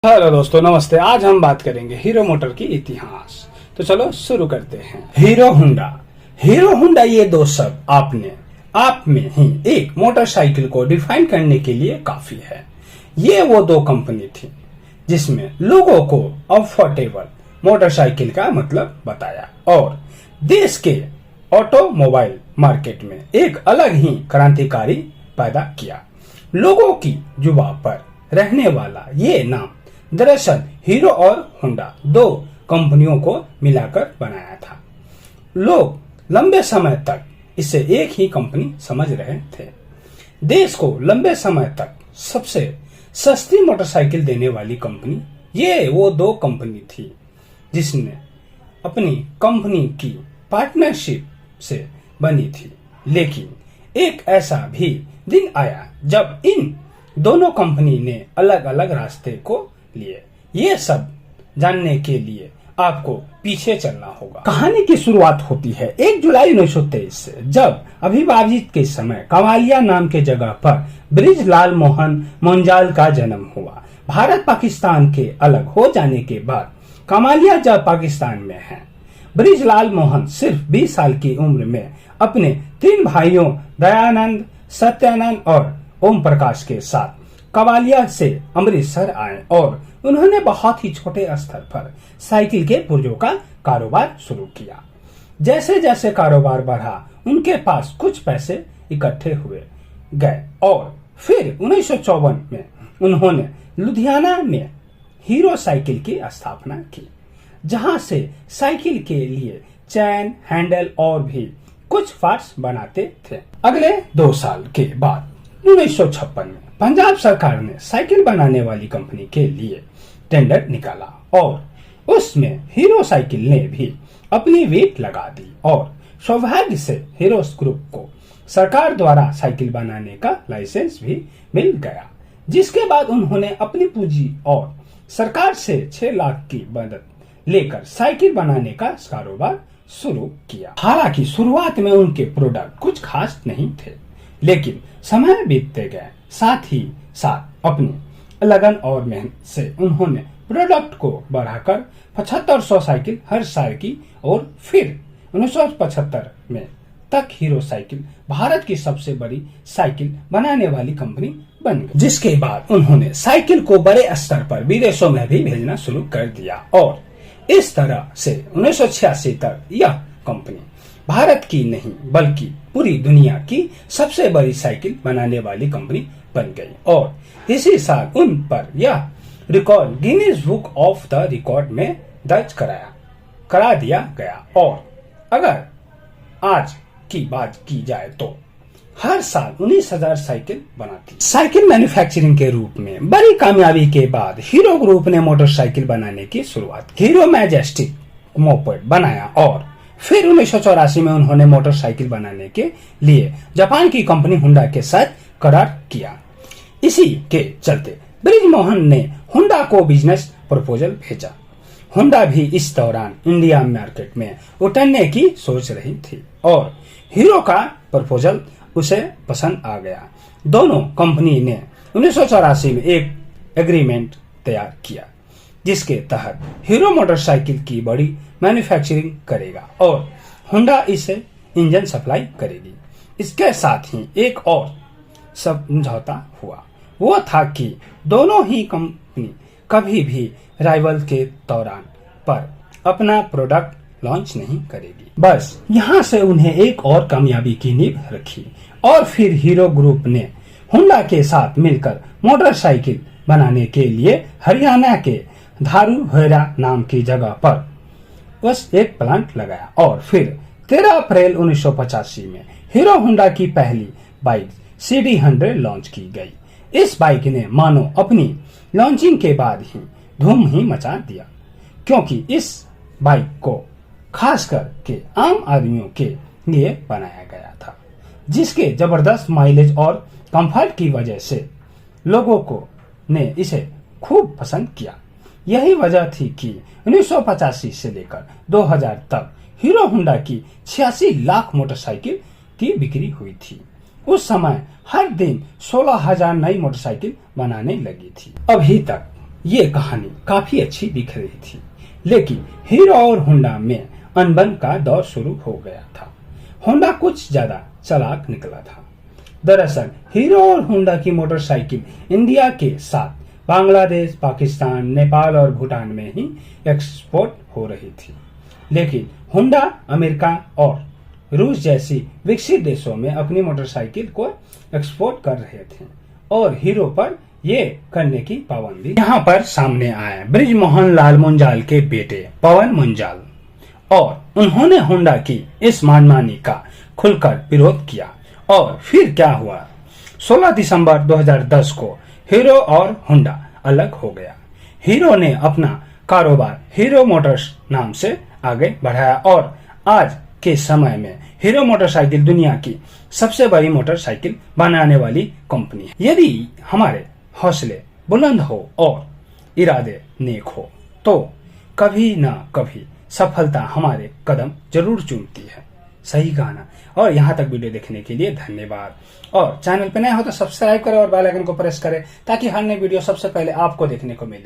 Hello दोस्तों, नमस्ते। आज हम बात करेंगे हीरो मोटर की इतिहास। तो चलो शुरू करते हैं। हीरो होंडा ये दो शब्द आपने आप में ही एक मोटरसाइकिल को डिफाइन करने के लिए काफी है। ये वो दो कंपनी थी जिसमें लोगों को अफोर्डेबल मोटरसाइकिल का मतलब बताया और देश के ऑटोमोबाइल मार्केट में एक अलग ही क्रांतिकारी पैदा किया। लोगों की जुबान पर रहने वाला ये नाम दरअसल हीरो और होंडा दो कंपनियों को मिलाकर बनाया था। लोग लंबे समय तक इसे एक ही कंपनी समझ रहे थे। देश को लंबे समय तक सबसे सस्ती मोटरसाइकिल देने वाली कंपनी ये वो दो कंपनी थी जिसने अपनी कंपनी की पार्टनरशिप से बनी थी। लेकिन एक ऐसा भी दिन आया जब इन दोनों कंपनी ने अलग अलग रास्ते को लिए। ये सब जानने के लिए आपको पीछे चलना होगा। कहानी की शुरुआत होती है 1 जुलाई 1923 से, जब अभिभाजित के समय कमालिया नाम के जगह पर ब्रिजलाल मोहन मोंजाल का जन्म हुआ। भारत पाकिस्तान के अलग हो जाने के बाद कमालिया जब पाकिस्तान में है, ब्रिजलाल मोहन सिर्फ 20 साल की उम्र में अपने 3 भाइयों दयानंद, सत्यानंद और ओम प्रकाश के साथ कवालिया से अमृतसर आए और उन्होंने बहुत ही छोटे स्तर पर साइकिल के पुर्जों का कारोबार शुरू किया। जैसे जैसे कारोबार बढ़ा, उनके पास कुछ पैसे इकट्ठे हुए गए और फिर 1954 में उन्होंने लुधियाना में हीरो साइकिल की स्थापना की, जहां से साइकिल के लिए चैन, हैंडल और भी कुछ पार्ट्स बनाते थे। अगले 2 साल के बाद 1956 में पंजाब सरकार ने साइकिल बनाने वाली कंपनी के लिए टेंडर निकाला और उसमें हीरो साइकिल ने भी अपनी वेट लगा दी और सौभाग्य से हीरो ग्रुप को सरकार द्वारा साइकिल बनाने का लाइसेंस भी मिल गया, जिसके बाद उन्होंने अपनी पूंजी और सरकार से 6 लाख की मदद लेकर साइकिल बनाने का कारोबार शुरू किया। हालांकि शुरुआत में उनके प्रोडक्ट कुछ खास नहीं थे, लेकिन समय बीतते गए, साथ ही साथ अपनी लगन और मेहनत से उन्होंने प्रोडक्ट को बढ़ाकर 7500 साइकिल हर साल की और फिर 1975 में तक हीरो साइकिल भारत की सबसे बड़ी साइकिल बनाने वाली कंपनी बन गई। जिसके बाद उन्होंने साइकिल को बड़े स्तर पर विदेशों में भी भेजना शुरू कर दिया और इस तरह से 1986 तक यह कंपनी भारत की नहीं बल्कि पूरी दुनिया की सबसे बड़ी साइकिल बनाने वाली कंपनी बन गई और इसी साल उन पर यह record Guinness book of the record में दर्ज करा दिया गया। और अगर आज की बात की जाए तो हर साल 19,000 साइकिल बनाती। साइकिल मैन्युफैक्चरिंग के रूप में बड़ी कामयाबी के बाद हीरो ग्रुप ने मोटरसाइकिल बनाने की शुरुआत की। हीरो मैजेस्टिक मोपेड बनाया और फिर 1984 में उन्होंने मोटरसाइकिल बनाने के लिए जापान की कंपनी होंडा के साथ करार किया। इसी के चलते ब्रिजमोहन ने होंडा को बिजनेस प्रपोजल भेजा। होंडा भी इस दौरान इंडिया मार्केट में उतरने की सोच रही थी और हीरो का प्रपोजल उसे पसंद आ गया। दोनों कंपनी ने 1984 में एक एग्रीमेंट तैयार किया, जिसके तहत हीरो मोटरसाइकिल की बड़ी मैन्युफैक्चरिंग करेगा और होंडा इसे इंजन सप्लाई करेगी। इसके साथ ही एक और समझौता हुआ, वो था कि दोनों ही कंपनी कभी भी राइवल के दौरान पर अपना प्रोडक्ट लॉन्च नहीं करेगी। बस यहाँ से उन्हें एक और कामयाबी की नींव रखी और फिर हीरो ग्रुप ने होंडा के साथ मिलकर मोटरसाइकिल बनाने के लिए हरियाणा के धारूहेरा नाम की जगह पर बस एक प्लांट लगाया और फिर 13 अप्रैल 1985 में हीरो होंडा की पहली बाइक CD100 लॉन्च की गई। इस बाइक ने मानो अपनी लॉन्चिंग के बाद ही धूम ही मचा दिया, क्योंकि इस बाइक को खास करके आम आदमियों के लिए बनाया गया था, जिसके जबरदस्त माइलेज और कंफर्ट की वजह से लोगों को ने इसे खूब पसंद किया। यही वजह थी कि 1985 से लेकर 2000 तक हीरो होंडा की 86 लाख मोटरसाइकिल की बिक्री हुई थी। उस समय हर दिन 16,000 नई मोटरसाइकिल बनाने लगी थी। अभी तक ये कहानी काफी अच्छी दिख रही थी, लेकिन हीरो और होंडा में अनबन का दौर शुरू हो गया था। होंडा कुछ ज्यादा चालाक निकला था। दरअसल हीरो और होंडा की मोटरसाइकिल इंडिया के साथ बांग्लादेश, पाकिस्तान, नेपाल और भूटान में ही एक्सपोर्ट हो रही थी, लेकिन होंडा अमेरिका और रूस जैसी विकसित देशों में अपनी मोटरसाइकिल को एक्सपोर्ट कर रहे थे और हीरो पर ये करने की पाबंदी यहाँ पर सामने आया। ब्रिजमोहन लाल मुंजाल के बेटे पवन मुंजाल, और उन्होंने होंडा की इस मनमानी का खुलकर विरोध किया। और फिर क्या हुआ? 16 दिसंबर 2010 को हीरो और होंडा अलग हो गया। हीरो ने अपना कारोबार हीरो मोटर्स नाम से आगे बढ़ाया और आज के समय में हीरो मोटरसाइकिल दुनिया की सबसे बड़ी मोटरसाइकिल बनाने वाली कंपनी है। यदि हमारे हौसले बुलंद हो और इरादे नेक हो तो कभी ना कभी सफलता हमारे कदम जरूर चूमती है। सही गाना। और यहाँ तक वीडियो देखने के लिए धन्यवाद। और चैनल पे नया हो तो सब्सक्राइब करें और बेल आइकन को प्रेस करें ताकि हर नई वीडियो सबसे पहले आपको देखने को मिले।